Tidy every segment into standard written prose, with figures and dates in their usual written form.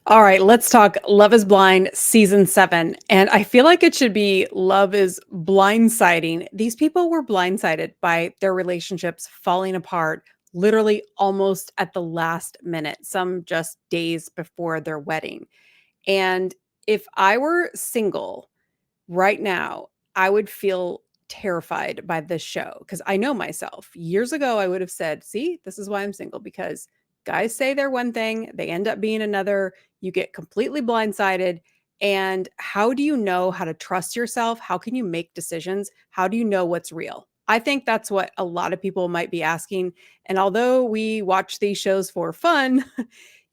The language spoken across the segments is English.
All right, let's talk Love is Blind season 7. And I feel like it should be Love is blindsiding. These people were blindsided by their relationships falling apart literally almost at the last minute, some just days before their wedding. And if I were single right now, I would feel terrified by this show because I know myself. Years ago, I would have said, see, this is why I'm single because guys say they're one thing, they end up being another. You get completely blindsided. And how do you know how to trust yourself? How can you make decisions? How do you know what's real? I think that's what a lot of people might be asking. And although we watch these shows for fun,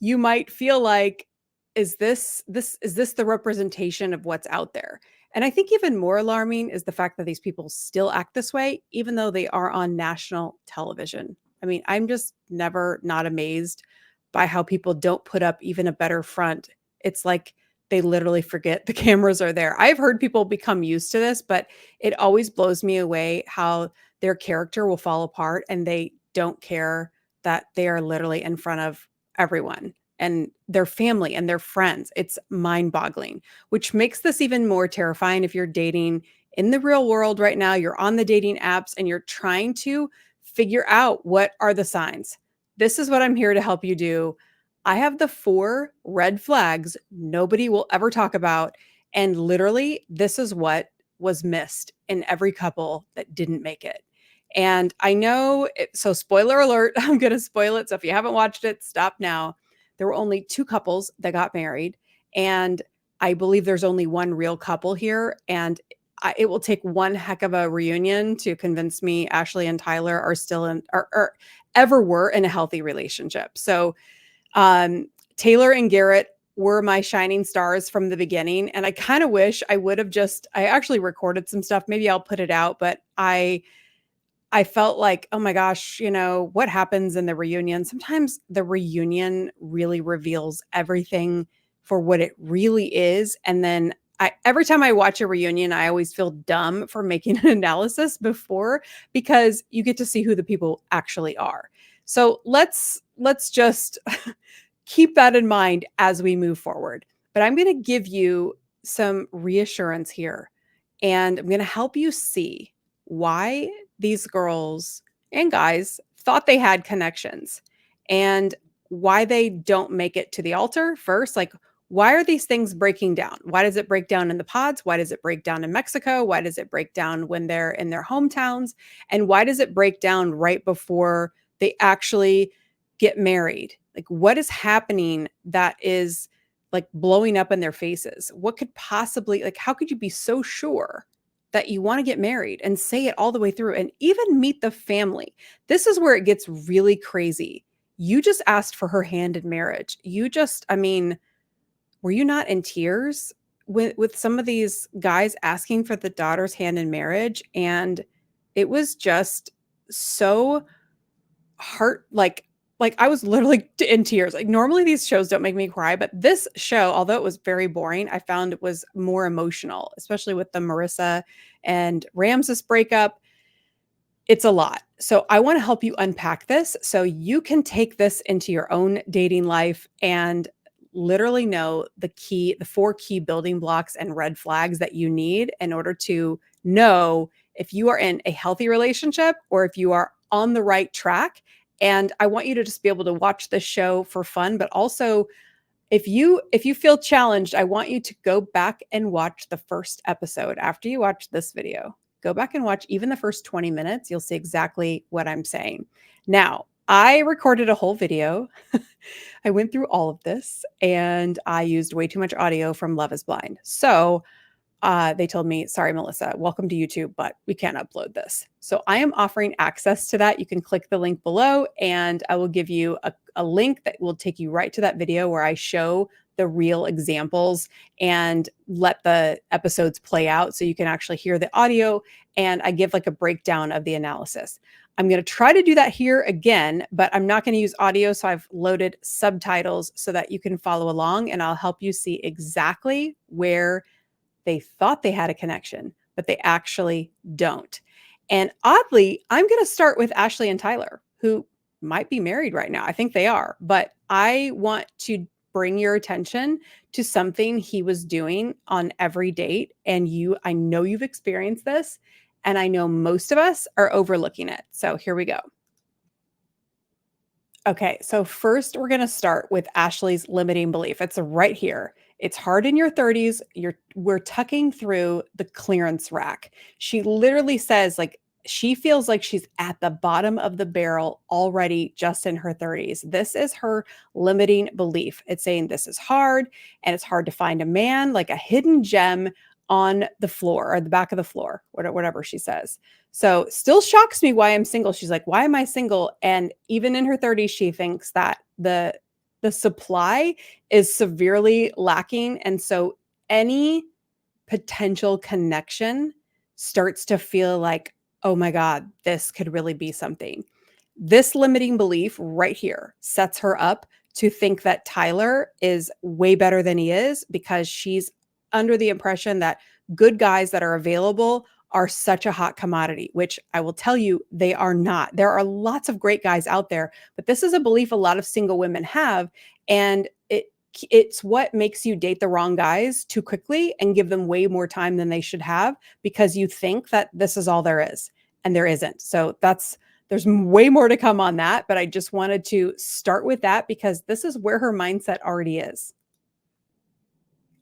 you might feel like, is this the representation of what's out there? And I think even more alarming is the fact that these people still act this way, even though they are on national television. I mean, I'm just never not amazed by how people don't put up even a better front. It's like they literally forget the cameras are there. I've heard people become used to this, but it always blows me away how their character will fall apart and they don't care that they are literally in front of everyone and their family and their friends. It's mind boggling, which makes this even more terrifying if you're dating in the real world right now. You're on the dating apps and you're trying to figure out what are the signs. This is what I'm here to help you do. I have the 4 red flags nobody will ever talk about. And literally, this is what was missed in every couple that didn't make it. And I know, so spoiler alert, I'm going to spoil it. So if you haven't watched it, stop now. There were only 2 couples that got married. And I believe there's only one real couple here. And it will take one heck of a reunion to convince me Ashley and Tyler are still in, or ever were in a healthy relationship. So um, Taylor and Garrett were my shining stars from the beginning. And I kind of wish I would have I actually recorded some stuff. Maybe I'll put it out, but I felt like, oh my gosh, what happens in the reunion? Sometimes the reunion really reveals everything for what it really is. And then every time I watch a reunion, I always feel dumb for making an analysis before because you get to see who the people actually are. So let's just keep that in mind as we move forward. But I'm going to give you some reassurance here and I'm going to help you see why these girls and guys thought they had connections and why they don't make it to the altar first. Like, why are these things breaking down? Why does it break down in the pods? Why does it break down in Mexico? Why does it break down when they're in their hometowns? And why does it break down right before they actually get married? Like, what is happening that is like blowing up in their faces? What could possibly, like, how could you be so sure that you want to get married and say it all the way through and even meet the family? This is where it gets really crazy. You just asked for her hand in marriage. I mean, were you not in tears with some of these guys asking for the daughter's hand in marriage? And it was just so heart like I was literally in tears. Like normally these shows don't make me cry, but this show, although it was very boring, I found it was more emotional, especially with the Marissa and Ramses breakup. It's a lot. So I want to help you unpack this so you can take this into your own dating life and literally know the 4 key building blocks and red flags that you need in order to know if you are in a healthy relationship or if you are on the right track. And I want you to just be able to watch this show for fun, but also if you feel challenged, I want you to go back and watch the first episode after you watch this video. Go back and watch even the first 20 minutes. You'll see exactly what I'm saying. Now, I recorded a whole video. I went through all of this and I used way too much audio from Love is Blind. So they told me, sorry, Melissa, welcome to YouTube, but we can't upload this. So I am offering access to that. You can click the link below and I will give you a link that will take you right to that video where I show the real examples and let the episodes play out so you can actually hear the audio and I give like a breakdown of the analysis. I'm going to try to do that here again, but I'm not going to use audio. So I've loaded subtitles so that you can follow along and I'll help you see exactly where they thought they had a connection, but they actually don't. And oddly, I'm going to start with Ashley and Tyler, who might be married right now. I think they are, but I want to bring your attention to something he was doing on every date. And I know you've experienced this, and I know most of us are overlooking it. So here we go. Okay, so first we're going to start with Ashley's limiting belief. It's right here. It's hard in your 30s. We're tucking through the clearance rack. She literally says like she feels like she's at the bottom of the barrel already just in her 30s. This is her limiting belief. It's saying this is hard and it's hard to find a man, like a hidden gem on the floor or the back of the floor, whatever she says. So still shocks me why I'm single. She's like, why am I single? And even in her 30s, she thinks that the supply is severely lacking. And so any potential connection starts to feel like, oh my God, this could really be something. This limiting belief right here sets her up to think that Tyler is way better than he is because she's under the impression that good guys that are available are such a hot commodity, which I will tell you, they are not. There are lots of great guys out there, but this is a belief a lot of single women have. And it's what makes you date the wrong guys too quickly and give them way more time than they should have because you think that this is all there is and there isn't. So there's way more to come on that, but I just wanted to start with that because this is where her mindset already is.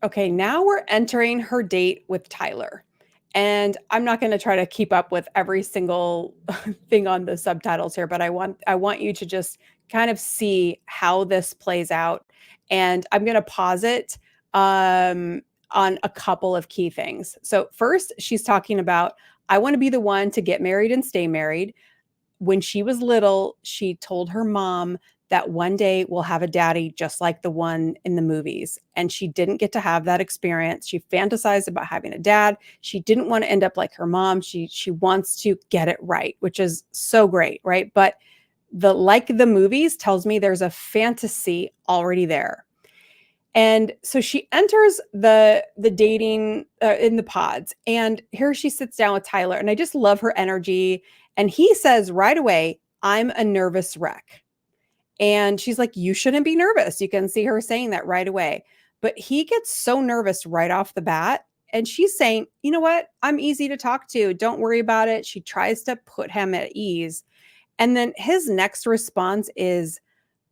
Okay, now we're entering her date with Tyler. And I'm not going to try to keep up with every single thing on the subtitles here, but I want you to just kind of see how this plays out. And I'm going to pause it on a couple of key things. So first, she's talking about, I want to be the one to get married and stay married. When she was little, she told her mom that one day we'll have a daddy just like the one in the movies. And she didn't get to have that experience. She fantasized about having a dad. She didn't want to end up like her mom. She wants to get it right, which is so great, right? But the like the movies tells me there's a fantasy already there. And so she enters the dating in the pods, and here she sits down with Tyler, and I just love her energy. And he says right away, "I'm a nervous wreck." And she's like, "You shouldn't be nervous." You can see her saying that right away. But he gets so nervous right off the bat. And she's saying, "You know what? I'm easy to talk to. Don't worry about it." She tries to put him at ease. And then his next response is,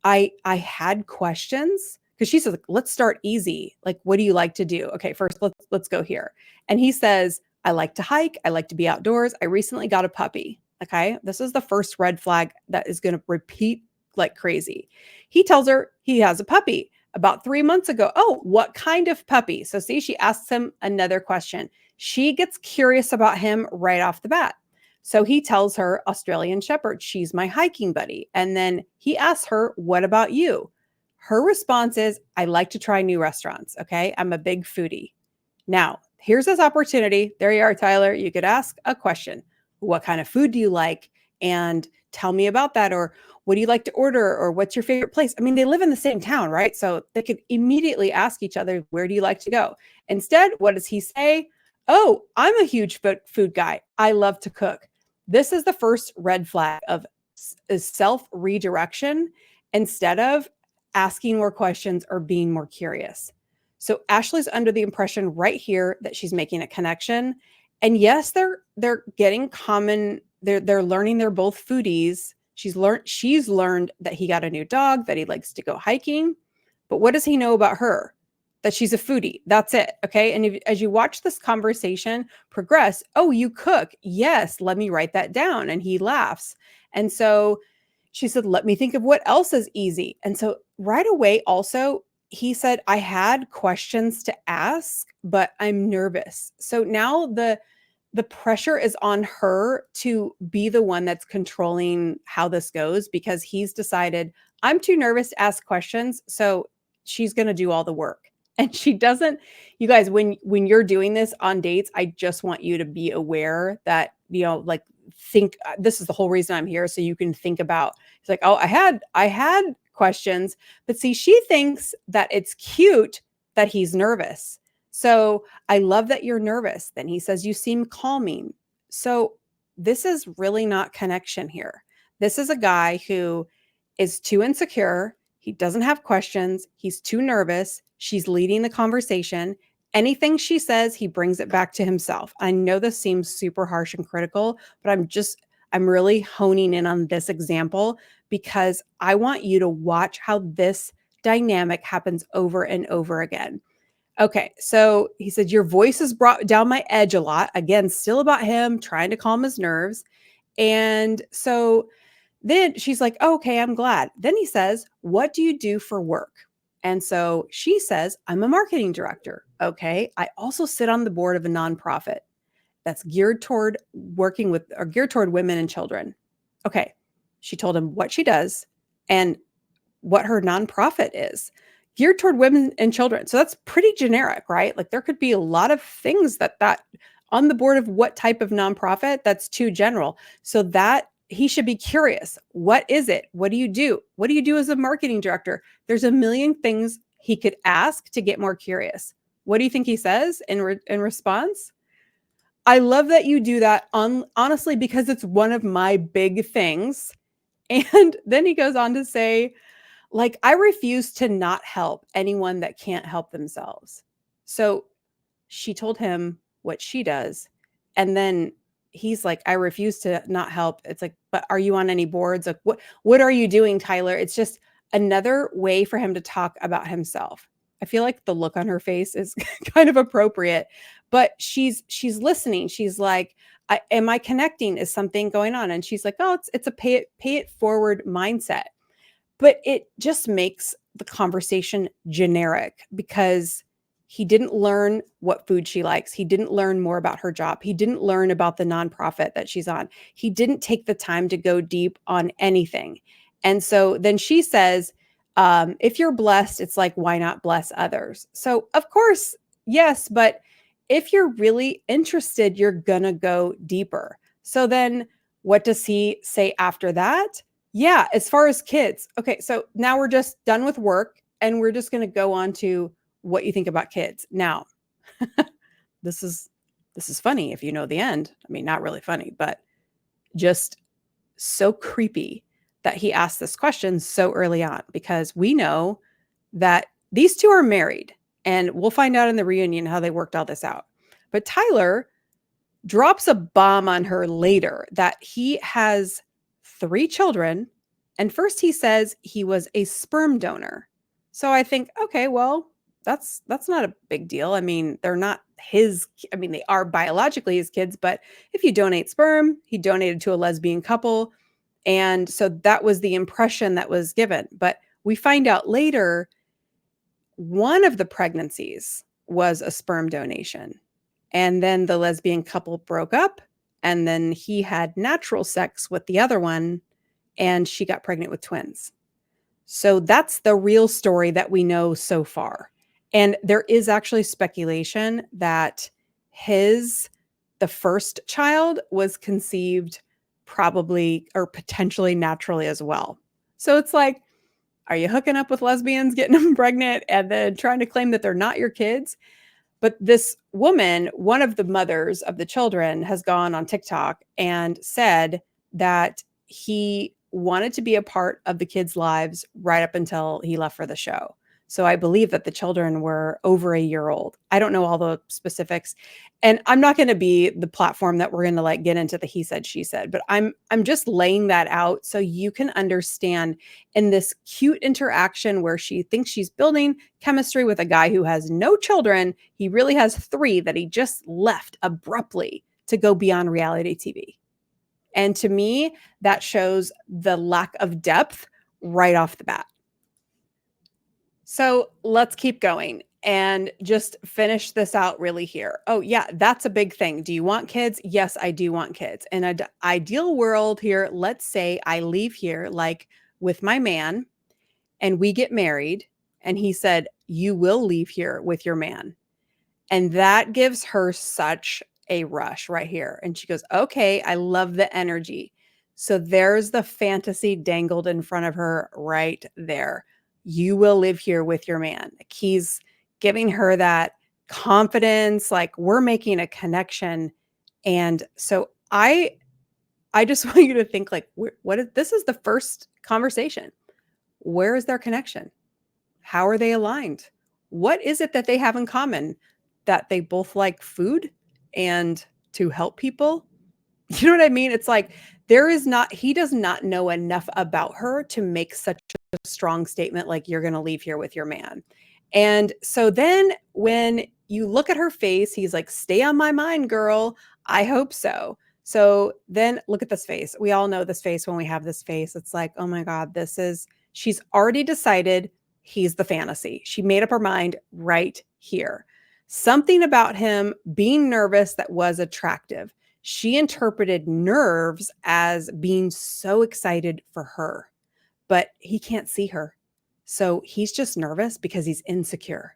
I had questions because she says, like, let's start easy. Like, what do you like to do? Okay, first let's go here. And he says, I like to hike. I like to be outdoors. I recently got a puppy. Okay, this is the first red flag that is going to repeat like crazy. He tells her he has a puppy about 3 months ago. Oh, what kind of puppy? So see, she asks him another question. She gets curious about him right off the bat. So he tells her Australian Shepherd, she's my hiking buddy. And then he asks her, what about you? Her response is, I like to try new restaurants. Okay. I'm a big foodie. Now, here's this opportunity. There you are, Tyler. You could ask a question. What kind of food do you like? And tell me about that. Or what do you like to order? Or what's your favorite place? I mean, they live in the same town, right? So they could immediately ask each other, where do you like to go? Instead, what does he say? Oh, I'm a huge food guy. I love to cook. This is the first red flag of self redirection instead of asking more questions or being more curious. So Ashley's under the impression right here that she's making a connection. And yes, they're getting common, they're learning they're both foodies. She's learned that he got a new dog, that he likes to go hiking. But what does he know about her? That she's a foodie. That's it. Okay. And as you watch this conversation progress, oh, you cook. Yes. Let me write that down. And he laughs. And so she said, let me think of what else is easy. And so right away, also, he said, I had questions to ask, but I'm nervous. So now the pressure is on her to be the one that's controlling how this goes because he's decided I'm too nervous to ask questions. So she's going to do all the work. And she doesn't, you guys, when you're doing this on dates, I just want you to be aware that, like think this is the whole reason I'm here. So you can think about, it's like, oh, I had questions, but see, she thinks that it's cute that he's nervous. So I love that you're nervous. Then he says, you seem calming. So this is really not connection here. This is a guy who is too insecure. He doesn't have questions. He's too nervous. She's leading the conversation. Anything she says, he brings it back to himself. I know this seems super harsh and critical, but I'm really honing in on this example because I want you to watch how this dynamic happens over and over again. Okay, so he said, your voice has brought down my edge a lot. Again, still about him trying to calm his nerves. And so then she's like, oh, okay, I'm glad. Then he says, what do you do for work? And so she says, I'm a marketing director. Okay, I also sit on the board of a nonprofit that's geared toward working with or geared toward women and children. Okay, she told him what she does and what her nonprofit is geared toward women and children. So that's pretty generic, right? Like there could be a lot of things that on the board of what type of nonprofit that's too general. So that he should be curious. What is it? What do you do? What do you do as a marketing director? There's a million things he could ask to get more curious. What do you think he says in response? I love that you do that honestly because it's one of my big things. And then he goes on to say, like, I refuse to not help anyone that can't help themselves. So she told him what she does. And then he's like, I refuse to not help. It's like, but are you on any boards? Like, what are you doing, Tyler? It's just another way for him to talk about himself. I feel like the look on her face is kind of appropriate, but she's listening. She's like, am I connecting? Is something going on? And she's like, oh, it's a pay it forward mindset. But it just makes the conversation generic because he didn't learn what food she likes. He didn't learn more about her job. He didn't learn about the nonprofit that she's on. He didn't take the time to go deep on anything. And so then she says, if you're blessed, it's like, why not bless others? So, of course, yes, but if you're really interested, you're going to go deeper. So then what does he say after that? Yeah, as far as kids. Okay, so now we're just done with work and we're just going to go on to what you think about kids. Now, this is funny if you know the end. I mean, not really funny, but just so creepy that he asked this question so early on because we know that these two are married and we'll find out in the reunion how they worked all this out. But Tyler drops a bomb on her later that he has 3 children. And first he says he was a sperm donor. So I think, okay, well, that's not a big deal. I mean, they're not his, I mean, they are biologically his kids, but if you donate sperm, he donated to a lesbian couple. And so that was the impression that was given. But we find out later, one of the pregnancies was a sperm donation. And then the lesbian couple broke up. And then he had natural sex with the other one. And she got pregnant with twins. So that's the real story that we know so far. And there is actually speculation that the first child was conceived probably or potentially naturally as well. So it's like, are you hooking up with lesbians, getting them pregnant, and then trying to claim that they're not your kids? But this woman, one of the mothers of the children, has gone on TikTok and said that he wanted to be a part of the kids' lives right up until he left for the show. So I believe that the children were over a year old. I don't know all the specifics. And I'm not going to be the platform that we're going to like get into the he said, she said, but I'm just laying that out so you can understand in this cute interaction where she thinks she's building chemistry with a guy who has no children. He really has 3 that he just left abruptly to go be on reality TV. And to me, that shows the lack of depth right off the bat. So let's keep going and just finish this out really here. Oh, yeah, that's a big thing. Do you want kids? Yes, I do want kids. In an ideal world here, let's say I leave here like with my man and we get married. And he said, you will leave here with your man. And that gives her such a rush right here. And she goes, okay, I love the energy. So there's the fantasy dangled in front of her right there. You will live here with your man. He's giving her that confidence, like we're making a connection. And so I just want you to think like, this is the first conversation. Where is their connection? How are they aligned? What is it that they have in common? That they both like food and to help people? You know what I mean? It's like he does not know enough about her to make such a strong statement like you're going to leave here with your man. And so then when you look at her face, he's like, stay on my mind, girl. I hope so. So then look at this face. We all know this face when we have this face. It's like, oh my God, she's already decided he's the fantasy. She made up her mind right here. Something about him being nervous that was attractive. She interpreted nerves as being so excited for her, but he can't see her. So he's just nervous because he's insecure.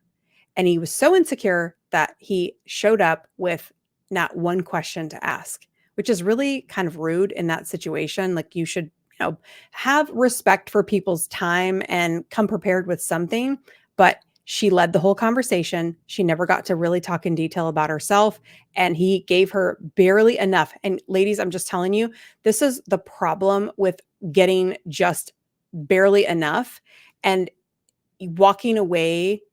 And he was so insecure that he showed up with not one question to ask, which is really kind of rude in that situation. Like you should, have respect for people's time and come prepared with something. But she led the whole conversation. She never got to really talk in detail about herself. And he gave her barely enough. And ladies, I'm just telling you, this is the problem with getting just barely enough and walking away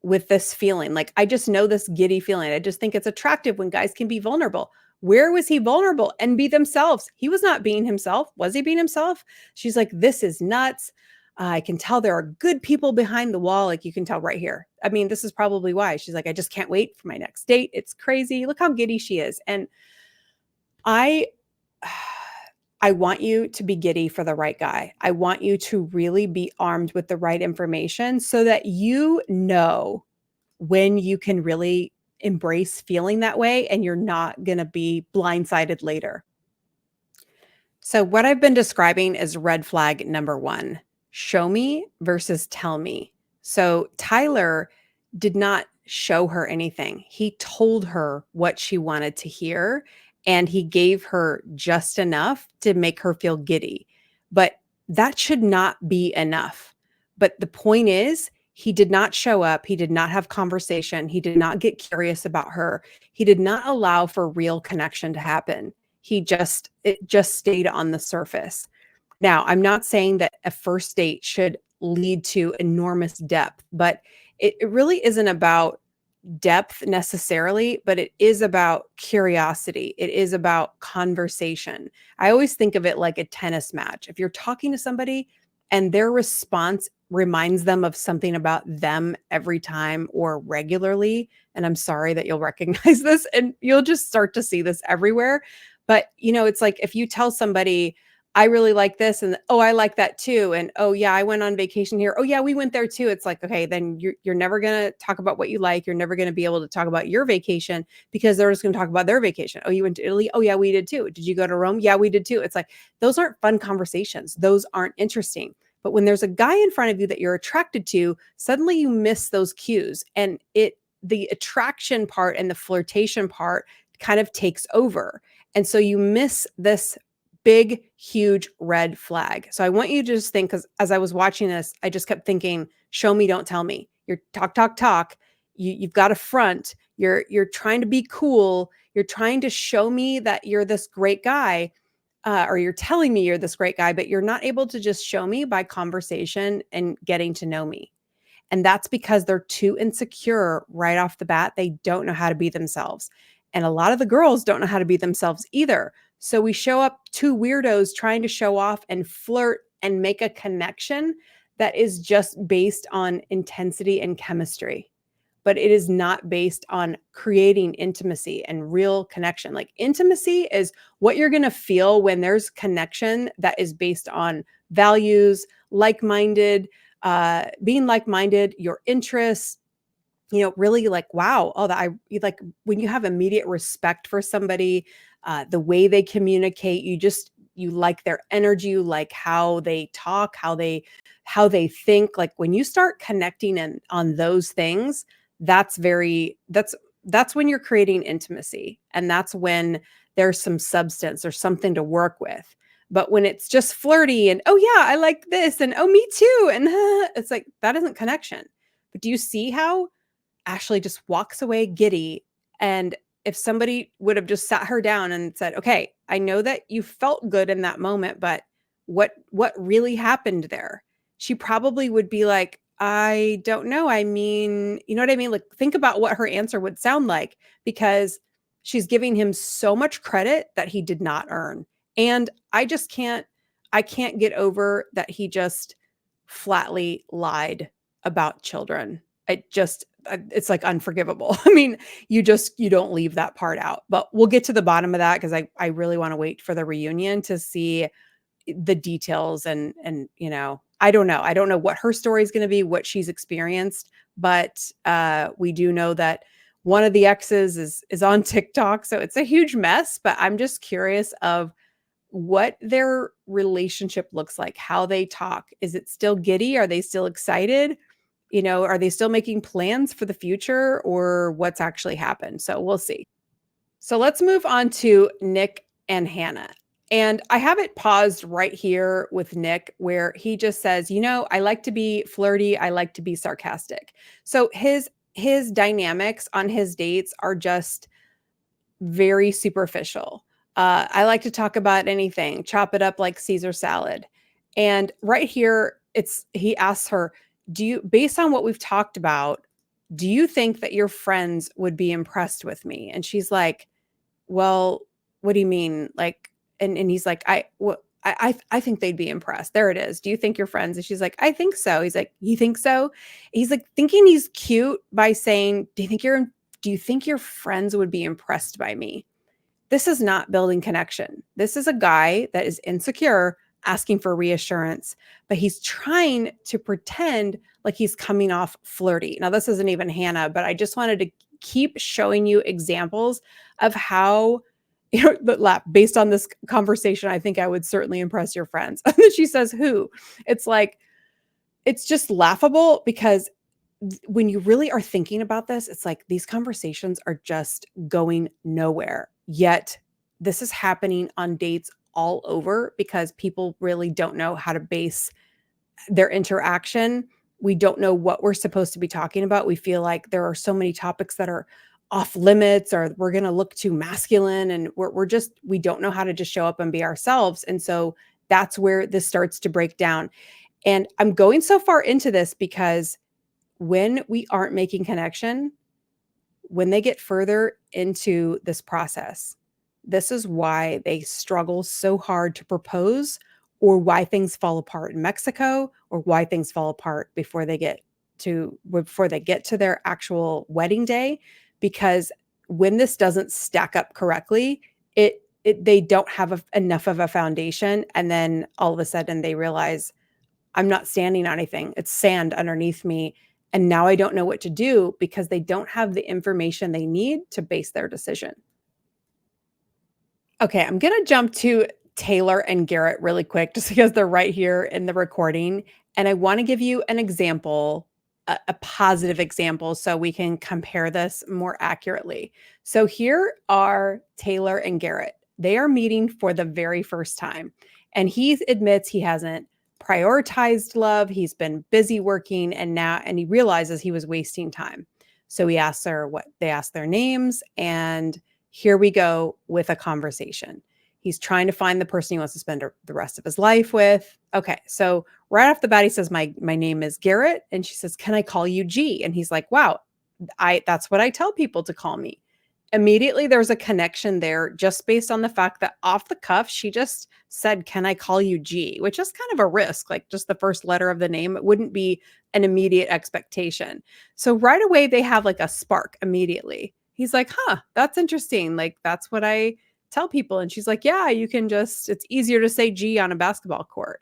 with this feeling. Like, I just know this giddy feeling. I just think it's attractive when guys can be vulnerable. Where was he vulnerable and be themselves? He was not being himself. Was he being himself? She's like, this is nuts. I can tell there are good people behind the wall. Like you can tell right here. I mean, this is probably why she's like, I just can't wait for my next date. It's crazy. Look how giddy she is. And I, I want you to be giddy for the right guy. I want you to really be armed with the right information so that you know when you can really embrace feeling that way and you're not going to be blindsided later. So, what I've been describing is red flag number one, show me versus tell me. So, Tyler did not show her anything. He told her what she wanted to hear, and he gave her just enough to make her feel giddy. But that should not be enough. But the point is, he did not show up. He did not have conversation. He did not get curious about her. He did not allow for real connection to happen. It just stayed on the surface. Now, I'm not saying that a first date should lead to enormous depth, but it really isn't about depth necessarily, but it is about curiosity. It is about conversation. I always think of it like a tennis match. If you're talking to somebody and their response reminds them of something about them every time or regularly, and I'm sorry that you'll recognize this and you'll just start to see this everywhere. But, it's like if you tell somebody, I really like this and oh, I like that too. And oh yeah, I went on vacation here. Oh yeah, we went there too. It's like, okay, then you're never going to talk about what you like. You're never going to be able to talk about your vacation because they're just going to talk about their vacation. Oh, you went to Italy? Oh yeah, we did too. Did you go to Rome? Yeah, we did too. It's like those aren't fun conversations. Those aren't interesting. But when there's a guy in front of you that you're attracted to, suddenly you miss those cues and the attraction part and the flirtation part kind of takes over. And so you miss this big, huge red flag. So I want you to just think, because as I was watching this, I just kept thinking, show me, don't tell me. You're talk, talk, talk. You've got a front. You're trying to be cool. You're trying to show me that you're this great guy, or you're telling me you're this great guy, but you're not able to just show me by conversation and getting to know me. And that's because they're too insecure right off the bat. They don't know how to be themselves. And a lot of the girls don't know how to be themselves either. So we show up two weirdos trying to show off and flirt and make a connection that is just based on intensity and chemistry. But it is not based on creating intimacy and real connection. Like intimacy is what you're going to feel when there's connection that is based on values, like-minded, being like-minded, your interests, really like, wow, oh, that I like when you have immediate respect for somebody, the way they communicate, you like their energy, you like how they talk, how they think. Like when you start connecting on those things, that's when you're creating intimacy. And that's when there's some substance or something to work with. But when it's just flirty and, oh yeah, I like this and oh, me too. And it's like, that isn't connection. But do you see how Ashley just walks away giddy? And if somebody would have just sat her down and said, okay, I know that you felt good in that moment, but what really happened there? she probably would be like, "I don't know. I mean," you know what I mean? Like, think about what her answer would sound like because she's giving him so much credit that he did not earn. And I can't get over that he just flatly lied about children. It's like unforgivable. I mean, you don't leave that part out. But we'll get to the bottom of that because I really want to wait for the reunion to see the details and I don't know. I don't know what her story is going to be, what she's experienced, but we do know that one of the exes is on TikTok, so it's a huge mess, but I'm just curious of what their relationship looks like, how they talk. Is it still giddy? Are they still excited? Are they still making plans for the future or what's actually happened? So we'll see. So let's move on to Nick and Hannah. And I have it paused right here with Nick, where he just says, I like to be flirty. I like to be sarcastic. So his dynamics on his dates are just very superficial. I like to talk about anything, chop it up like Caesar salad. And right here, he asks her, based on what we've talked about, do you think that your friends would be impressed with me? And she's like, well, what do you mean? Like, and he's like, I think they'd be impressed. There it is. Do you think you're friends? And she's like, I think so. He's like, you think so? He's like thinking he's cute by saying, do you think your friends would be impressed by me? This is not building connection. This is a guy that is insecure asking for reassurance, but he's trying to pretend like he's coming off flirty. Now, this isn't even Hannah, but I just wanted to keep showing you examples of how, but based on this conversation, I think I would certainly impress your friends. And then she says, who? It's like, it's just laughable because when you really are thinking about this, it's like these conversations are just going nowhere. Yet this is happening on dates all over because people really don't know how to base their interaction. We don't know what we're supposed to be talking about. We feel like there are so many topics that are off limits or we're going to look too masculine and we don't know how to just show up and be ourselves. And so that's where this starts to break down. And I'm going so far into this because when we aren't making connection, when they get further into this process, this is why they struggle so hard to propose or why things fall apart in Mexico or why things fall apart before they get to their actual wedding day, because when this doesn't stack up correctly, they don't have enough of a foundation, and then all of a sudden they realize I'm not standing on anything. It's sand underneath me. And now I don't know what to do because they don't have the information they need to base their decision. Okay, I'm going to jump to Taylor and Garrett really quick just because they're right here in the recording. And I want to give you an example, a positive example, so we can compare this more accurately. So here are Taylor and Garrett. They are meeting for the very first time. And he admits he hasn't prioritized love. He's been busy working and he realizes he was wasting time. So he asks her they ask their names, and here we go with a conversation. He's trying to find the person he wants to spend the rest of his life with. Okay, so right off the bat, he says, my name is Garrett. And she says, can I call you G? And he's like, wow, that's what I tell people to call me. Immediately, there's a connection there just based on the fact that off the cuff, she just said, can I call you G? Which is kind of a risk, like just the first letter of the name. It wouldn't be an immediate expectation. So right away, they have like a spark immediately. He's like, that's interesting. Like, that's what I tell people. And she's like, yeah, it's easier to say G on a basketball court.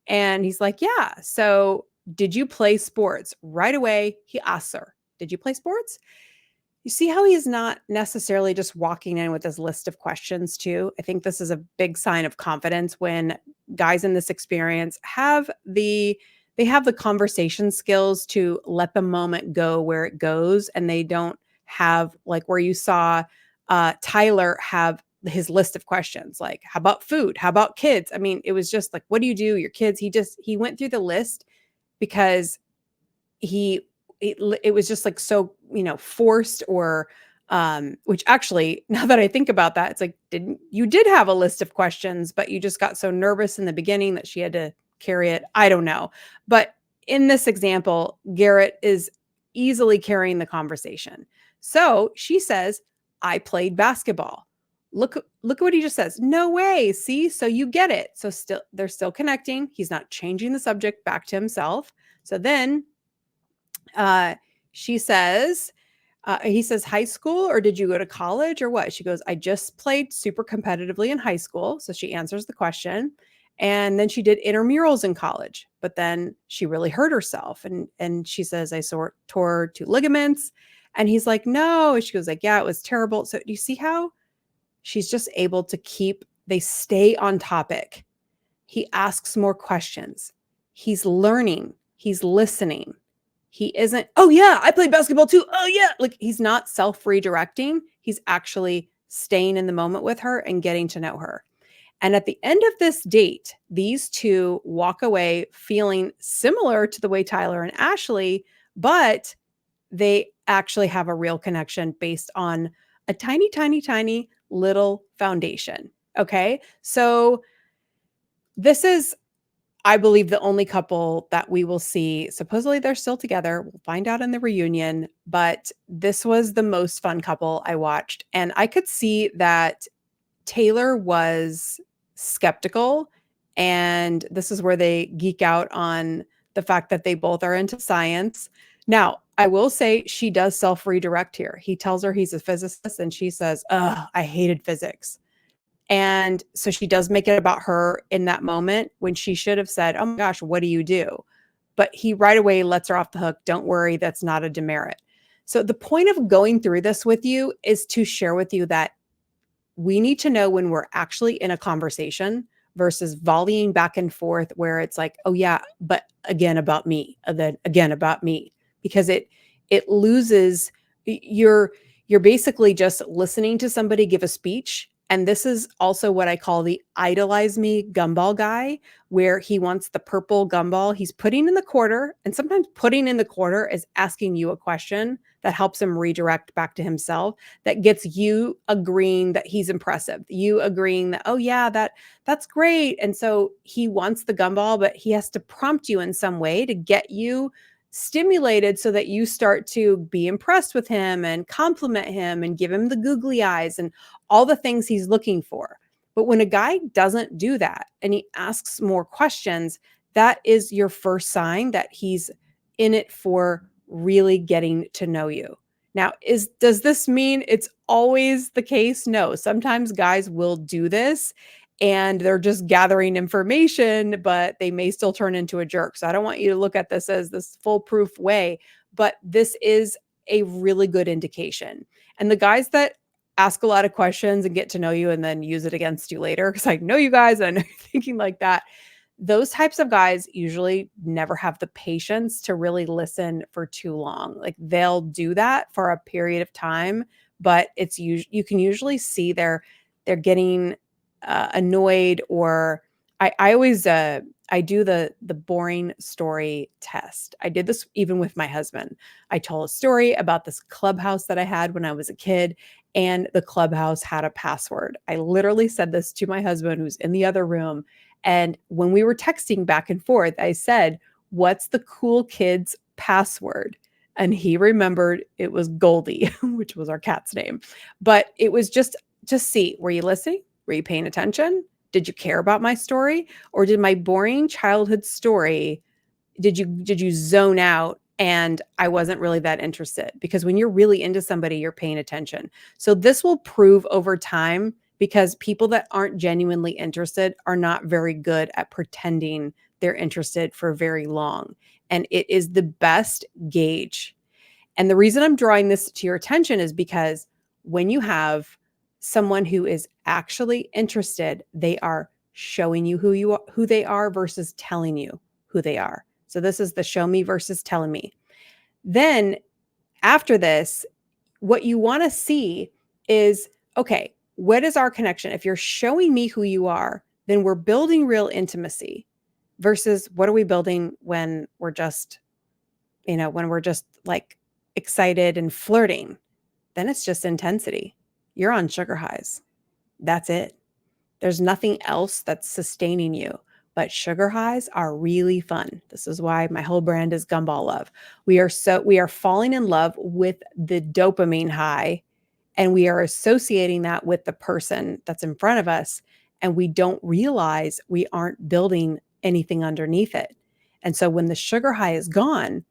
And he's like, yeah. So did you play sports? Right away, he asks her, did you play sports? You see how he's not necessarily just walking in with his list of questions too? I think this is a big sign of confidence when guys in this experience have the conversation skills to let the moment go where it goes, and they don't have like where you saw Tyler have his list of questions like, how about food? How about kids? I mean, it was just like, what do you do? Your kids? He went through the list because it was just like so, forced or which actually, now that I think about that, it's like, you did have a list of questions, but you just got so nervous in the beginning that she had to carry it. I don't know. But in this example, Garrett is easily carrying the conversation. So she says, I played basketball. Look at what he just says. No way. See, so you get it. So still they're still connecting. He's not changing the subject back to himself. So then uh, she says, he says, high school, or did you go to college or what? She goes, I just played super competitively in high school. So she answers the question. And then she did intramurals in college, but then she really hurt herself. And she says, I tore 2 ligaments. And he's like, no. And she goes like, yeah, it was terrible. So do you see how she's just able to they stay on topic. He asks more questions. He's learning. He's listening. He isn't, oh yeah, I played basketball too. Oh yeah. Like he's not self-redirecting. He's actually staying in the moment with her and getting to know her. And at the end of this date, these two walk away feeling similar to the way Tyler and Ashley, but they actually have a real connection based on a tiny, tiny, tiny little foundation. Okay. So this is, I believe, the only couple that we will see. Supposedly they're still together. We'll find out in the reunion, but this was the most fun couple I watched. And I could see that Taylor was skeptical. And this is where they geek out on the fact that they both are into science. Now, I will say she does self redirect here. He tells her he's a physicist, and she says, ugh, I hated physics. And so she does make it about her in that moment when she should have said, oh my gosh, what do you do? But he right away lets her off the hook. Don't worry, that's not a demerit. So the point of going through this with you is to share with you that we need to know when we're actually in a conversation versus volleying back and forth where it's like, oh yeah, but again about me, and then again about me, because it loses, you're basically just listening to somebody give a speech. And this is also what I call the idolize me gumball guy, where he wants the purple gumball. He's putting in the quarter, and sometimes putting in the quarter is asking you a question that helps him redirect back to himself, that gets you agreeing that he's impressive, you agreeing that, oh yeah, that's great. And so he wants the gumball, but he has to prompt you in some way to get you stimulated so that you start to be impressed with him and compliment him and give him the googly eyes and all the things he's looking for. But when a guy doesn't do that and he asks more questions, that is your first sign that he's in it for really getting to know you. Now, does this mean it's always the case? No. Sometimes guys will do this and they're just gathering information, but they may still turn into a jerk. So I don't want you to look at this as this foolproof way, but this is a really good indication. And the guys that ask a lot of questions and get to know you and then use it against you later, because I know you guys, and I know you're thinking like that, those types of guys usually never have the patience to really listen for too long. Like they'll do that for a period of time, but it's you can usually see they're getting annoyed, or I always I do the boring story test. I did this even with my husband. I told a story about this clubhouse that I had when I was a kid, and the clubhouse had a password. I literally said this to my husband who's in the other room. And when we were texting back and forth, I said, what's the cool kid's password? And he remembered it was Goldie, which was our cat's name. But it was just see, were you listening? Were you paying attention? Did you care about my story? Or did my boring childhood story, did you zone out and I wasn't really that interested? Because when you're really into somebody, you're paying attention. So this will prove over time, because people that aren't genuinely interested are not very good at pretending they're interested for very long. And it is the best gauge. And the reason I'm drawing this to your attention is because when you have someone who is actually interested, they are showing you who they are versus telling you who they are. So this is the show me versus telling me. Then after this, what you want to see is, okay, what is our connection? If you're showing me who you are, then we're building real intimacy, versus what are we building when we're just, when we're just like excited and flirting? Then it's just intensity. You're on sugar highs. That's it. There's nothing else that's sustaining you. but sugar highs are really fun. This is why my whole brand is Gumball Love. We are falling in love with the dopamine high, and we are associating that with the person that's in front of us, and we don't realize we aren't building anything underneath it. And so when the sugar high is gone,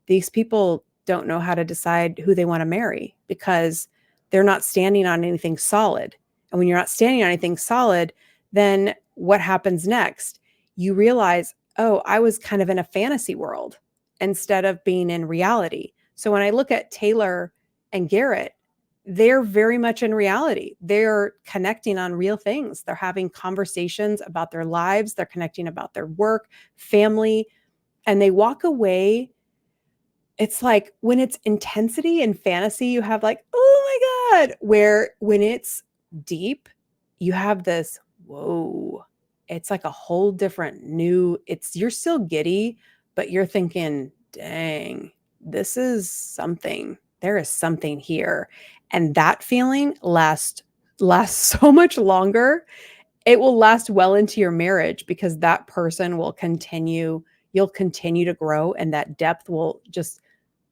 these people don't know how to decide who they want to marry because they're not standing on anything solid. And when you're not standing on anything solid, then what happens next? You realize, oh, I was kind of in a fantasy world instead of being in reality. So when I look at Taylor and Garrett, they're very much in reality. They're connecting on real things. They're having conversations about their lives. They're connecting about their work, family, and they walk away. It's like when it's intensity and fantasy, you have like, oh my God, where when it's deep, you have this, whoa, it's like a whole different new, you're still giddy, but you're thinking, dang, this is something. There is something here. And that feeling lasts so much longer. It will last well into your marriage because that person will continue, you'll continue to grow, and that depth will just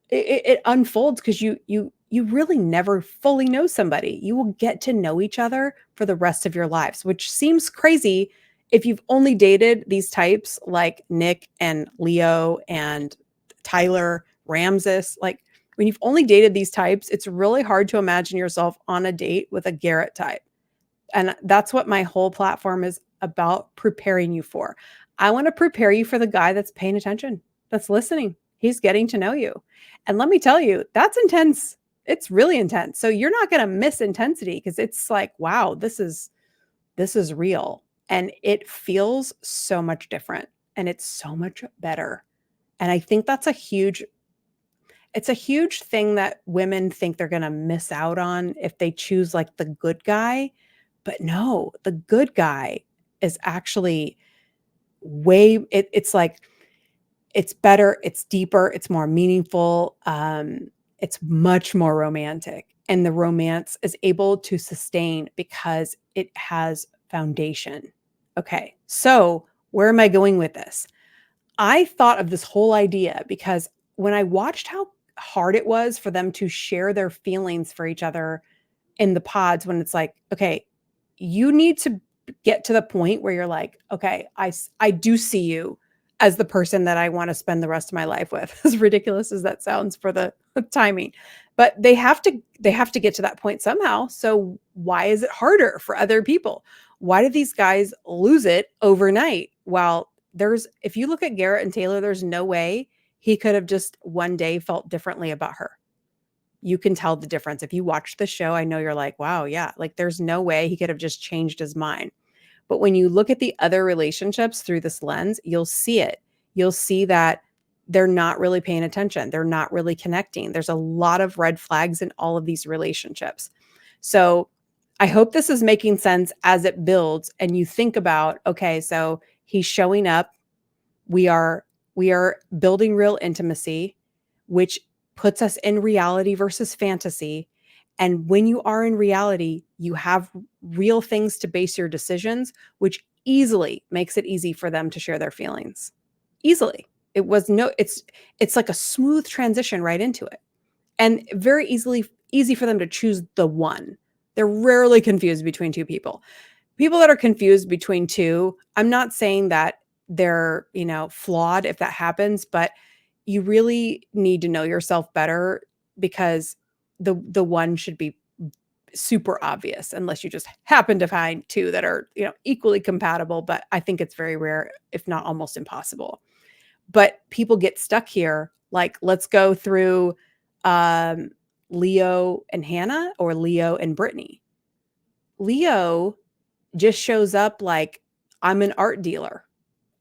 it unfolds because you really never fully know somebody. You will get to know each other for the rest of your lives, which seems crazy if you've only dated these types like Nick and Leo and Tyler, Ramses. Like when you've only dated these types, it's really hard to imagine yourself on a date with a Garrett type. And that's what my whole platform is about preparing you for. I want to prepare you for the guy that's paying attention, that's listening. He's getting to know you. And let me tell you, that's intense. It's really intense. So you're not going to miss intensity because it's like, wow, this is real. And it feels so much different and it's so much better. And I think it's a huge thing that women think they're going to miss out on if they choose like the good guy. But no, the good guy is actually it's like, it's better, it's deeper, it's more meaningful, it's much more romantic. And the romance is able to sustain because it has foundation. Okay, so where am I going with this? I thought of this whole idea because when I watched how hard it was for them to share their feelings for each other in the pods, when it's like, okay, you need to get to the point where you're like, okay, I do see you as the person that I want to spend the rest of my life with. As ridiculous as that sounds for the timing, but they have to get to that point somehow. So why is it harder for other people? Why do these guys lose it overnight? Well, if you look at Garrett and Taylor, there's no way he could have just one day felt differently about her. You can tell the difference. If you watch the show, I know you're like, wow, yeah, like there's no way he could have just changed his mind. But when you look at the other relationships through this lens, you'll see it. You'll see that they're not really paying attention. They're not really connecting. There's a lot of red flags in all of these relationships. So I hope this is making sense as it builds and you think about, okay, so he's showing up. We are building real intimacy, which puts us in reality versus fantasy. And when you are in reality, you have real things to base your decisions, which easily makes it easy for them to share their feelings. Easily. It's like a smooth transition right into it. And very easy for them to choose the one. They're rarely confused between two people. People that are confused between two, I'm not saying that they're, flawed if that happens, but you really need to know yourself better because the one should be super obvious unless you just happen to find two that are, equally compatible, but I think it's very rare, if not almost impossible. But people get stuck here. Like, let's go through Leo and Hannah or Leo and Brittany. Leo just shows up like, I'm an art dealer.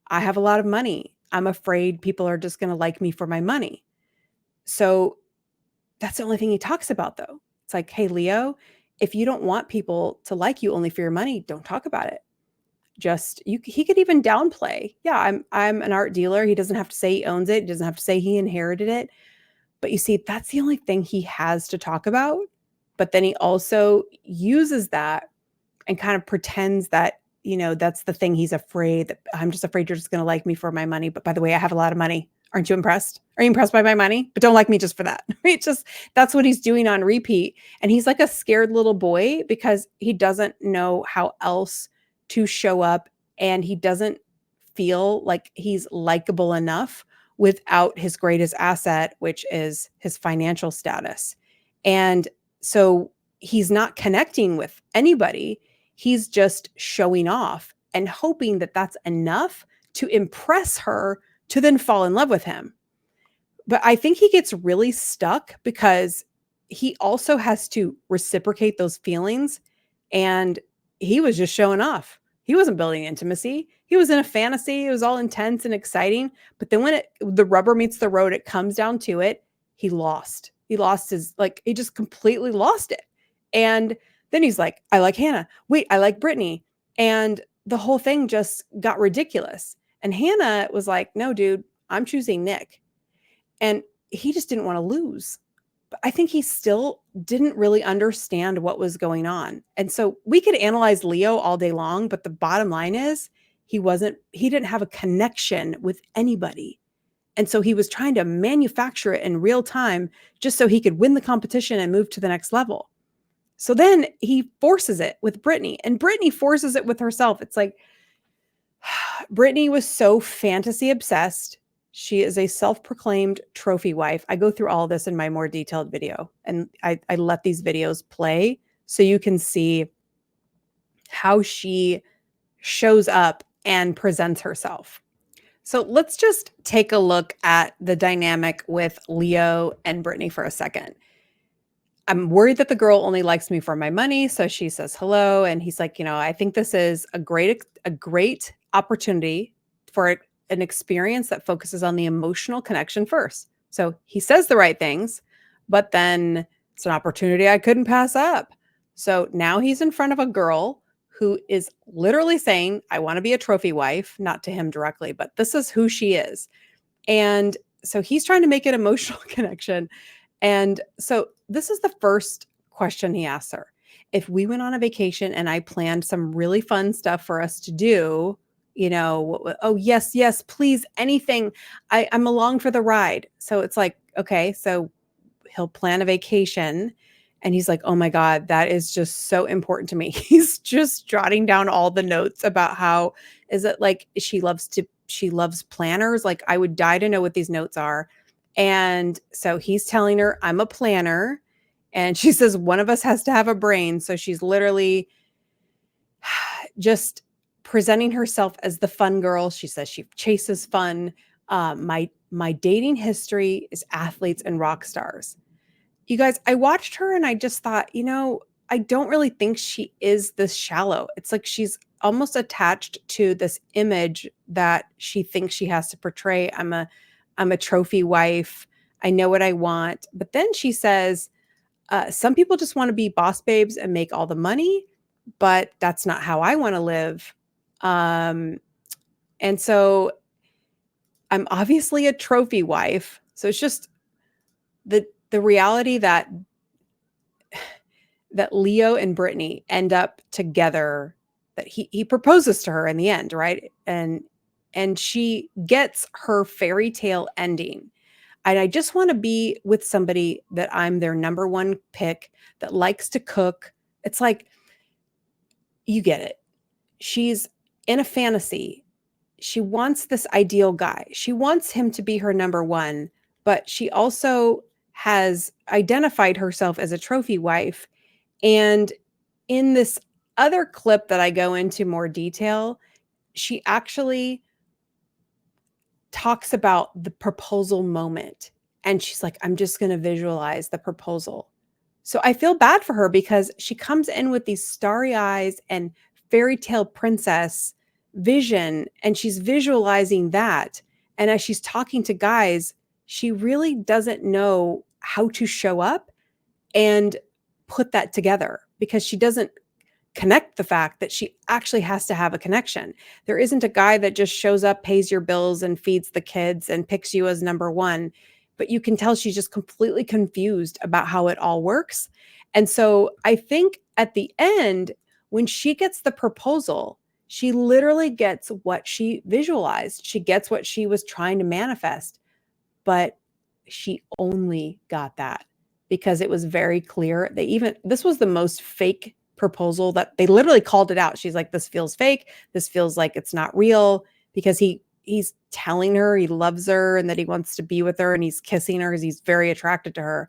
I have a lot of money. I'm afraid people are just going to like me for my money. So that's the only thing he talks about, though. It's like, hey, Leo, if you don't want people to like you only for your money, don't talk about it. He could even downplay. Yeah, I'm an art dealer. He doesn't have to say he owns it. He doesn't have to say he inherited it. But you see, that's the only thing he has to talk about. But then he also uses that and kind of pretends that that's the thing. He's afraid that I'm just afraid you're just going to like me for my money. But by the way, I have a lot of money. Aren't you impressed? Are you impressed by my money? But don't like me just for that. It's just, that's what he's doing on repeat. And he's like a scared little boy because he doesn't know how else to show up. And he doesn't feel like he's likable enough without his greatest asset, which is his financial status. And so he's not connecting with anybody. He's just showing off and hoping that that's enough to impress her to then fall in love with him. But I think he gets really stuck because he also has to reciprocate those feelings. And he was just showing off. He wasn't building intimacy. He was in a fantasy. It was all intense and exciting. But then when the rubber meets the road, it comes down to it. He lost. He lost his, he just completely lost it. And then he's like, I like Hannah. Wait, I like Brittany. And the whole thing just got ridiculous. And Hannah was like, no, dude, I'm choosing Nick. And he just didn't want to lose. But I think he still didn't really understand what was going on. And so we could analyze Leo all day long, but the bottom line is he didn't have a connection with anybody. And so he was trying to manufacture it in real time just so he could win the competition and move to the next level. So then he forces it with Brittany, and Brittany forces it with herself. It's like Brittany was so fantasy obsessed. She is a self-proclaimed trophy wife. I go through all of this in my more detailed video, and I let these videos play so you can see how she shows up and presents herself. So let's just take a look at the dynamic with Leo and Brittany for a second. I'm worried that the girl only likes me for my money. So she says hello. And he's like, I think this is a great opportunity for an experience that focuses on the emotional connection first. So he says the right things, but then it's an opportunity I couldn't pass up. So now he's in front of a girl who is literally saying, I want to be a trophy wife, not to him directly, but this is who she is. And so he's trying to make an emotional connection. And so this is the first question he asks her. If we went on a vacation and I planned some really fun stuff for us to do, oh, yes, please, anything. I'm along for the ride. So it's like, okay, so he'll plan a vacation. And he's like, oh my God, that is just so important to me. He's just jotting down all the notes about how is it like she loves planners. Like I would die to know what these notes are. And so he's telling her, I'm a planner. And she says, one of us has to have a brain. So she's literally just presenting herself as the fun girl. She says she chases fun. My dating history is athletes and rock stars. You guys, I watched her and I just thought, I don't really think she is this shallow. It's like she's almost attached to this image that she thinks she has to portray. I'm a trophy wife. I know what I want. But then she says, some people just want to be boss babes and make all the money, but that's not how I want to live. And so I'm obviously a trophy wife. So it's just the reality that Leo and Brittany end up together, that he proposes to her in the end, right? And she gets her fairy tale ending. And I just want to be with somebody that I'm their number one pick, that likes to cook. It's like, you get it. She's in a fantasy. She wants this ideal guy. She wants him to be her number one, but she also has identified herself as a trophy wife. And in this other clip that I go into more detail, she actually talks about the proposal moment. And she's like, I'm just going to visualize the proposal. So I feel bad for her because she comes in with these starry eyes and fairy tale princess vision, and she's visualizing that. And as she's talking to guys, she really doesn't know how to show up and put that together, because she doesn't connect the fact that she actually has to have a connection. There isn't a guy that just shows up, pays your bills and feeds the kids and picks you as number one. But you can tell she's just completely confused about how it all works. And so I think at the end, when she gets the proposal, She literally gets what she visualized. She gets what she was trying to manifest, but she only got that because it was very clear. This was the most fake proposal that they literally called it out. She's like, this feels fake. This feels like it's not real because he's telling her he loves her and that he wants to be with her and he's kissing her because he's very attracted to her,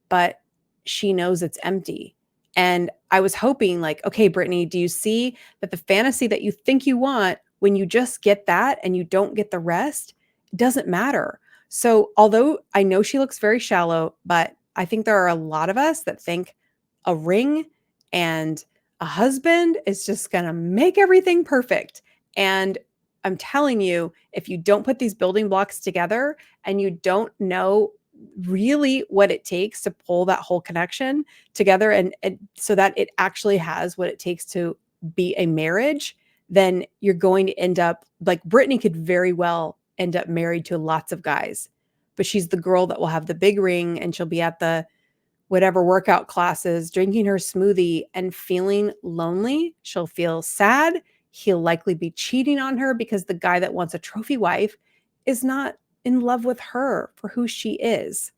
but she knows it's empty. And I was hoping, like, okay, Brittany, do you see that the fantasy that you think you want, when you just get that and you don't get the rest, it doesn't matter. So, although I know she looks very shallow, but I think there are a lot of us that think a ring and a husband is just going to make everything perfect. And I'm telling you, if you don't put these building blocks together and you don't know really what it takes to pull that whole connection together and so that it actually has what it takes to be a marriage, then you're going to end up like Brittany could very well end up married to lots of guys, but she's the girl that will have the big ring and she'll be at the whatever workout classes, drinking her smoothie and feeling lonely. She'll feel sad. He'll likely be cheating on her because the guy that wants a trophy wife is not in love with her for who she is.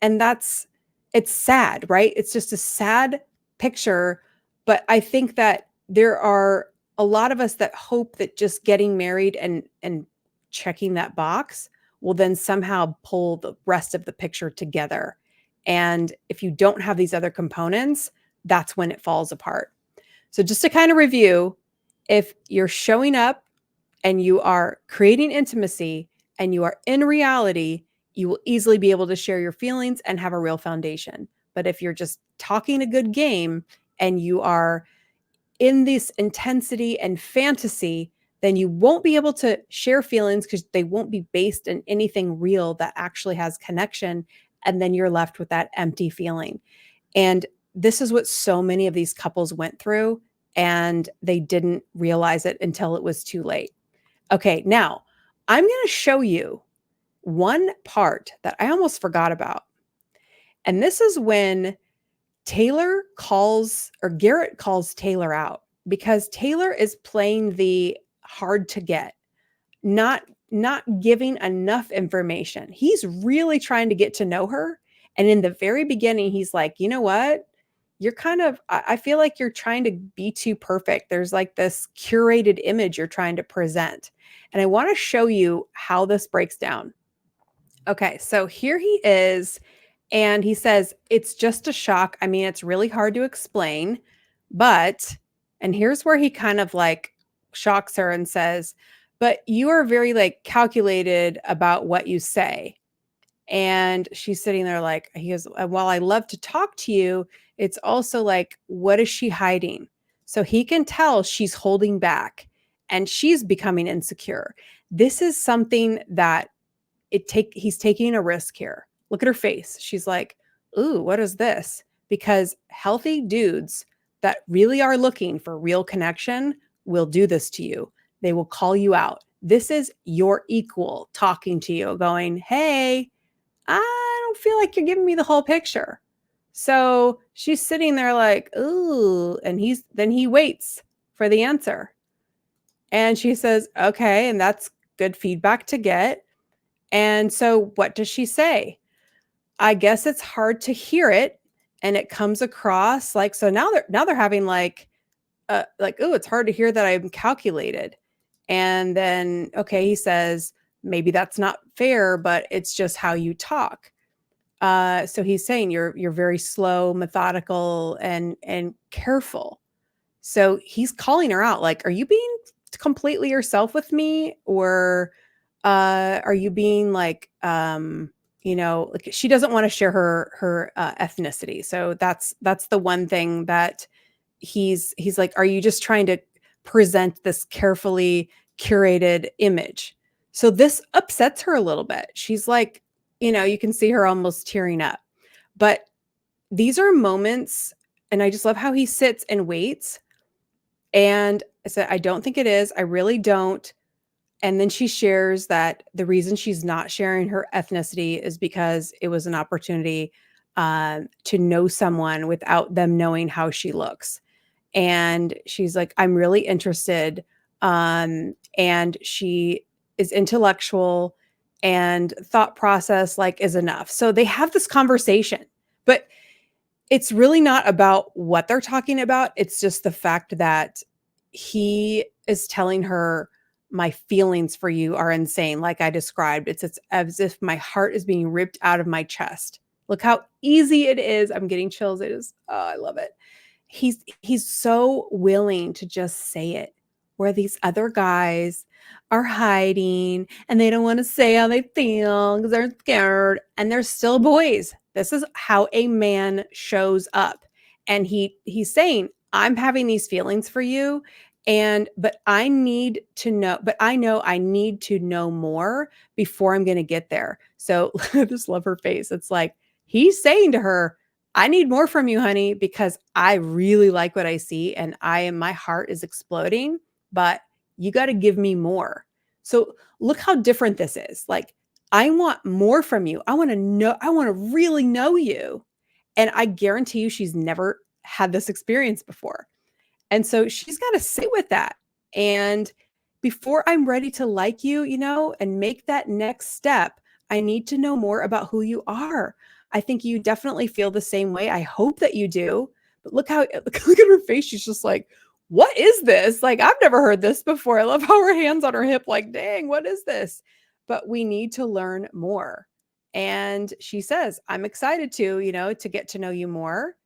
And it's sad, right? It's just a sad picture. But I think that there are a lot of us that hope that just getting married and checking that box will then somehow pull the rest of the picture together. And if you don't have these other components, that's when it falls apart. So just to kind of review, if you're showing up and you are creating intimacy and you are in reality, you will easily be able to share your feelings and have a real foundation. But if you're just talking a good game and you are in this intensity and fantasy, then you won't be able to share feelings because they won't be based in anything real that actually has connection. And then you're left with that empty feeling. And this is what so many of these couples went through, and they didn't realize it until it was too late. Okay, now I'm going to show you one part that I almost forgot about. And this is when Garrett calls Taylor out because Taylor is playing the hard to get, not giving enough information. He's really trying to get to know her. And in the very beginning, he's like, you know what? I feel like you're trying to be too perfect. There's like this curated image you're trying to present. And I want to show you how this breaks down. Okay, so here he is. And he says, it's just a shock. I mean, it's really hard to explain, and here's where he kind of like shocks her and says, but you are very like calculated about what you say. And she's sitting there like, he goes, while I love to talk to you, it's also like, what is she hiding? So he can tell she's holding back and she's becoming insecure. This is something that he's taking a risk here. Look at her face. She's like, ooh, what is this? Because healthy dudes that really are looking for real connection will do this to you. They will call you out. This is your equal talking to you, going, hey, I don't feel like you're giving me the whole picture. So she's sitting there like, ooh, and he waits for the answer. And she says, okay, and that's good feedback to get. And so what does she say? I guess it's hard to hear it, and it comes across like, so now they're having like oh, it's hard to hear that I'm calculated. And then okay, he says, maybe that's not fair, but it's just how you talk. So he's saying you're very slow, methodical, and careful. So he's calling her out like, are you being completely yourself with me, or are you being like like she doesn't want to share her ethnicity. So that's the one thing that he's like, are you just trying to present this carefully curated image? So this upsets her a little bit. She's like, you can see her almost tearing up. But these are moments, and I just love how he sits and waits. And I said, I don't think it is. I really don't. And then she shares that the reason she's not sharing her ethnicity is because it was an opportunity to know someone without them knowing how she looks. And she's like, I'm really interested. And she is intellectual, and thought process like is enough. So they have this conversation, but it's really not about what they're talking about. It's just the fact that he is telling her, my feelings for you are insane. Like I described, it's as if my heart is being ripped out of my chest. Look how easy it is. I'm getting chills. It is, oh, I love it. He's so willing to just say it, where these other guys are hiding and they don't want to say how they feel because they're scared, and they're still boys. This is how a man shows up. And he's saying, I'm having these feelings for you, and but I need to know, but I know I need to know more before I'm going to get there. So I just love her face. It's like he's saying to her, I need more from you, honey, because I really like what I see, and my heart is exploding, but you got to give me more. So look how different this is. Like, I want more from you. I want to know, I want to really know you. And I guarantee you she's never had this experience before. And so she's got to sit with that. And before I'm ready to like you, and make that next step, I need to know more about who you are. I think you definitely feel the same way. I hope that you do. But look at her face. She's just like, what is this? Like, I've never heard this before. I love how her hands on her hip, like, dang, what is this? But we need to learn more. And she says, I'm excited to get to know you more,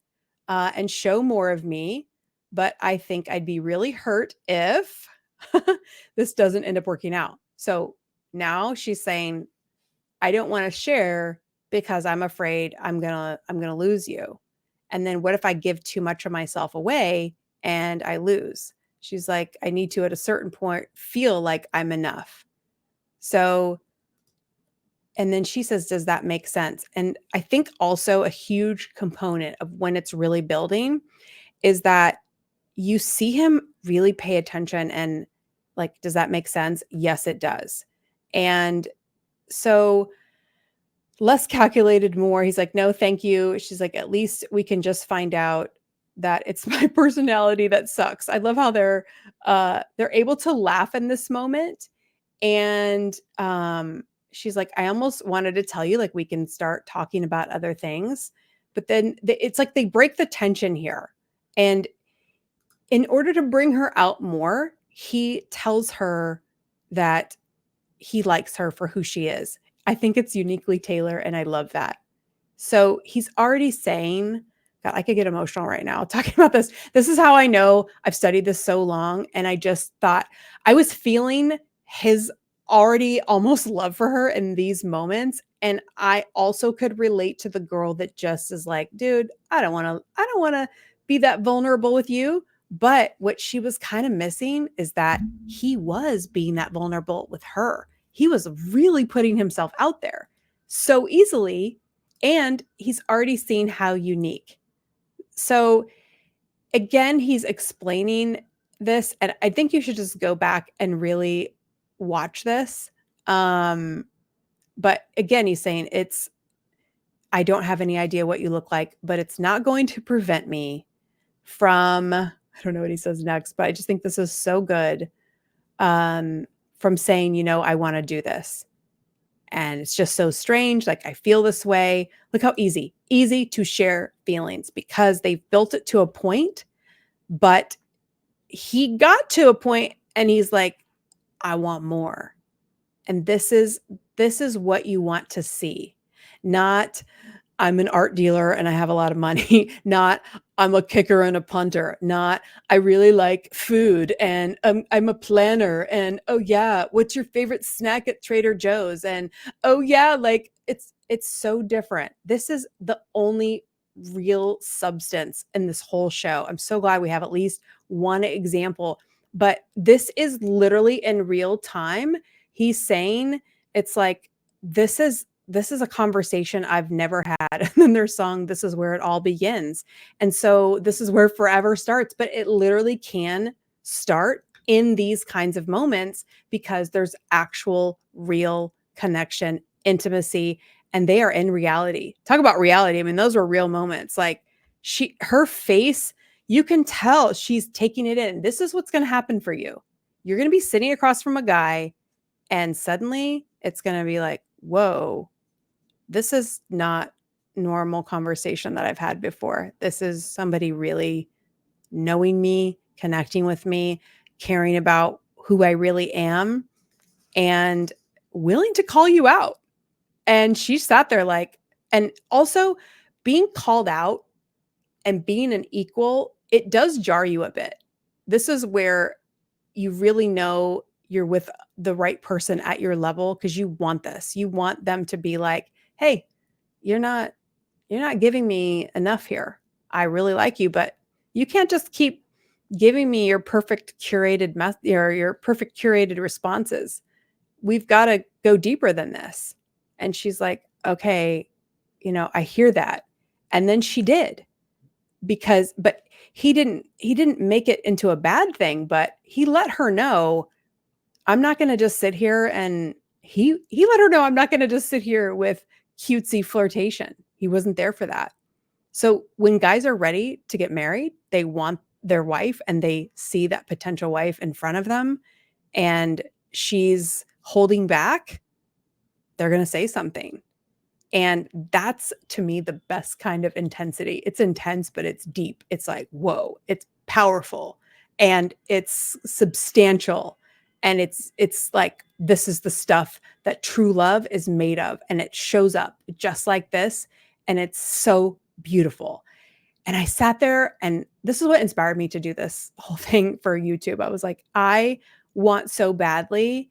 and show more of me. But I think I'd be really hurt if this doesn't end up working out. So now she's saying, I don't want to share because I'm afraid I'm going to lose you. And then what if I give too much of myself away and I lose? She's like, I need to at a certain point feel like I'm enough. So, and then she says, does that make sense? And I think also a huge component of when it's really building is that you see him really pay attention and like, does that make sense? Yes, it does. And so less calculated, more. He's like, no, thank you. She's like, at least we can just find out that it's my personality that sucks. I love how they're able to laugh in this moment. And she's like, I almost wanted to tell you, like, we can start talking about other things. But then it's like they break the tension here. And in order to bring her out more, he tells her that he likes her for who she is. I think it's uniquely Taylor, and I love that. So he's already saying, God, I could get emotional right now talking about this. This is how I know I've studied this so long. And I just thought I was feeling his already almost love for her in these moments. And I also could relate to the girl that just is like, dude, I don't want to be that vulnerable with you. But what she was kind of missing is that he was being that vulnerable with her. He was really putting himself out there so easily, and he's already seen how unique. So again, he's explaining this, and I think you should just go back and really watch this. But again, he's saying I don't have any idea what you look like, but it's not going to prevent me from, I don't know what he says next, but I just think this is so good. From saying, I want to do this. And it's just so strange. Like, I feel this way. Look how easy to share feelings because they've built it to a point, but he got to a point and he's like, I want more. And this is what you want to see. Not, I'm an art dealer and I have a lot of money. Not, I'm a kicker and a punter. Not, I really like food and I'm a planner. And oh yeah, what's your favorite snack at Trader Joe's? And oh yeah, like it's so different. This is the only real substance in this whole show. I'm so glad we have at least one example, but this is literally in real time. He's saying it's like, this is a conversation I've never had. And then their song, This Is Where It All Begins. And so this is where forever starts, but it literally can start in these kinds of moments because there's actual real connection, intimacy, and they are in reality. Talk about reality. I mean, those were real moments. Like her face, you can tell she's taking it in. This is what's going to happen for you. You're going to be sitting across from a guy and suddenly it's going to be like, whoa, this is not normal conversation that I've had before. This is somebody really knowing me, connecting with me, caring about who I really am, and willing to call you out. And she sat there like, and also being called out and being an equal, it does jar you a bit. This is where you really know you're with the right person at your level because you want this. You want them to be like, "Hey, you're not giving me enough here. I really like you, but you can't just keep giving me your perfect curated or your perfect curated responses. We've got to go deeper than this." And she's like, "Okay, I hear that." And then she did but he didn't make it into a bad thing, but he let her know, I'm not going to just sit here and he let her know, I'm not going to just sit here with cutesy flirtation. He wasn't there for that. So when guys are ready to get married, they want their wife and they see that potential wife in front of them and she's holding back, they're going to say something. And that's, to me, the best kind of intensity. It's intense, but it's deep. It's like, whoa, it's powerful and it's substantial. And it's like, this is the stuff that true love is made of. And it shows up just like this. And it's so beautiful. And I sat there, and this is what inspired me to do this whole thing for YouTube. I was like, I want so badly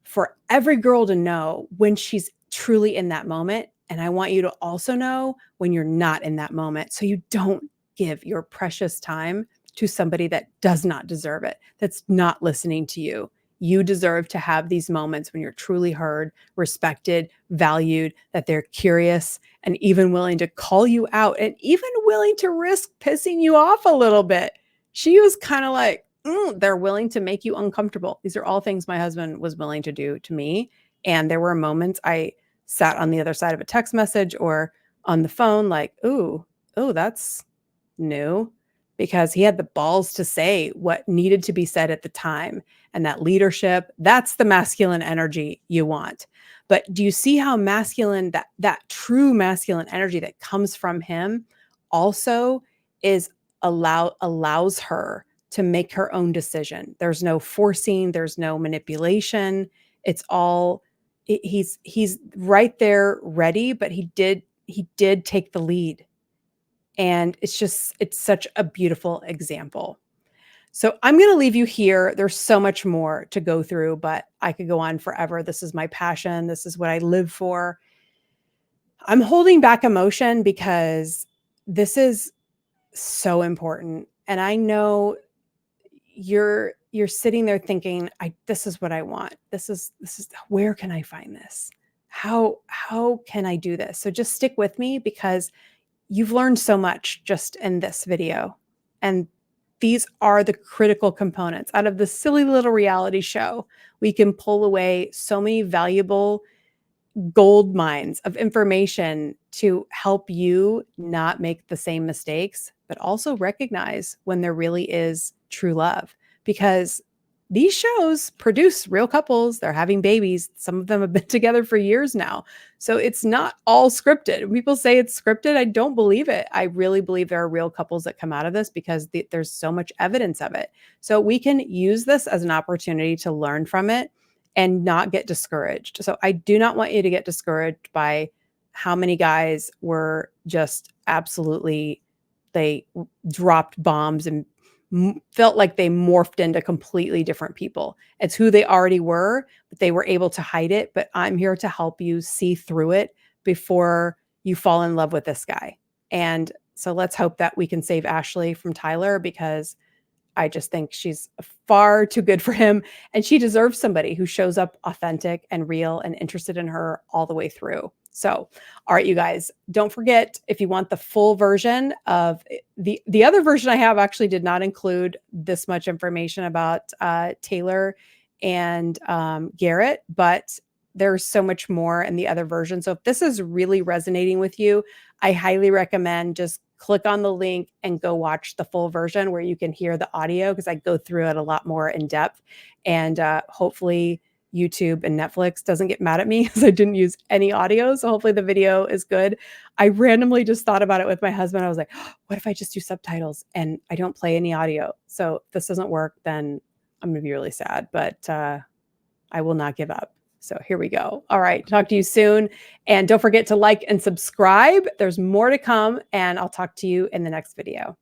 for every girl to know when she's truly in that moment. And I want you to also know when you're not in that moment. So you don't give your precious time to somebody that does not deserve it, that's not listening to you. You deserve to have these moments when you're truly heard, respected, valued, that they're curious and even willing to call you out and even willing to risk pissing you off a little bit. She was kind of like, they're willing to make you uncomfortable. These are all things my husband was willing to do to me. And there were moments I sat on the other side of a text message or on the phone like, ooh, that's new, because he had the balls to say what needed to be said at the time. And that leadership, that's the masculine energy you want. But do you see how masculine, that true masculine energy that comes from him also is allows her to make her own decision. There's no forcing, there's no manipulation. It's all he's right there ready, but he did take the lead. And it's such a beautiful example. So I'm going to leave you here. There's so much more to go through, but I could go on forever. This is my passion. This is what I live for. I'm holding back emotion because this is so important. And I know you're sitting there thinking, this is what I want. This is where can I find this? How can I do this? So just stick with me because you've learned so much just in this video. And these are the critical components. Out of the silly little reality show, we can pull away so many valuable gold mines of information to help you not make the same mistakes, but also recognize when there really is true love. Because these shows produce real couples. They're having babies. Some of them have been together for years now. So it's not all scripted. When people say it's scripted, I don't believe it. I really believe there are real couples that come out of this because there's so much evidence of it. So we can use this as an opportunity to learn from it and not get discouraged. So I do not want you to get discouraged by how many guys were just absolutely, they dropped bombs and felt like they morphed into completely different people. It's who they already were, but they were able to hide it. But I'm here to help you see through it before you fall in love with this guy. And so let's hope that we can save Ashley from Tyler, because I just think she's far too good for him. And she deserves somebody who shows up authentic and real and interested in her all the way through. So, all right, you guys, don't forget, if you want the full version of the other version I have actually did not include this much information about Taylor and Garrett, but there's so much more in the other version. So if this is really resonating with you, I highly recommend just click on the link and go watch the full version where you can hear the audio, because I go through it a lot more in depth. And hopefully YouTube and Netflix doesn't get mad at me because I didn't use any audio. So hopefully the video is good. I randomly just thought about it with my husband. I was like, oh, what if I just do subtitles and I don't play any audio? So if this doesn't work, then I'm going to be really sad, but I will not give up. So here we go. All right. Talk to you soon. And don't forget to like and subscribe. There's more to come, and I'll talk to you in the next video.